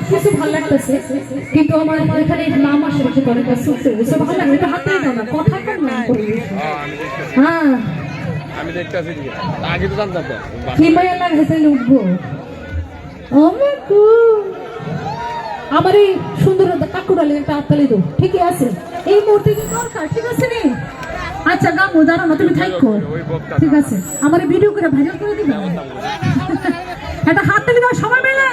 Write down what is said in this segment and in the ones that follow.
সবকিছু ভালো লাগতেছে, কিন্তু আমার এখানে নাম আসে অনেকটা সুস্থ এসব ভালো লাগে, এটা হাতে দাও না, কথা কম না করবি। হ্যাঁ আমি দেখতেছি, আগে তো জানতাম তো হিমালয় লাগছে উঠবো। আমার এই সুন্দর কাকুরালে একটা আত্মালি দো, ঠিকই আছে এই মুহূর্তে কি দরকার, ঠিক আছে রে? আচ্ছা গামু দাঁড়ানো, তুমি থাকো, ঠিক আছে? আমার ভিডিও করে ভাইরাল করে দিবে, একটা হাত তালি দাও সবাই মিলে।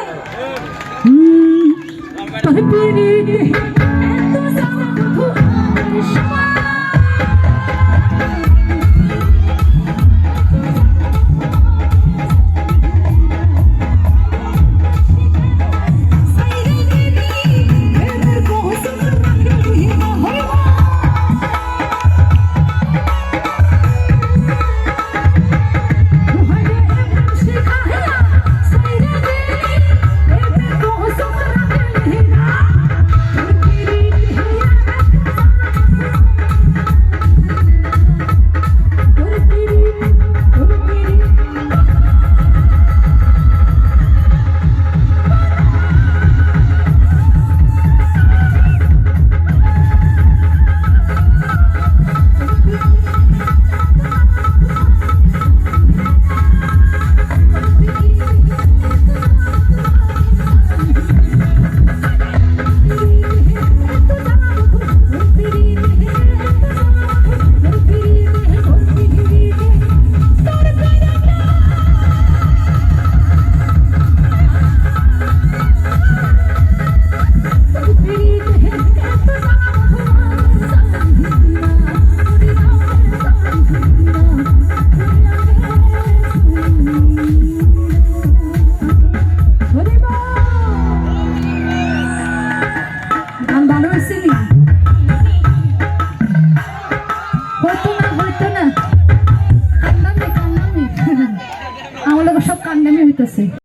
আমার লোক সব কান্নামি হইতেছে।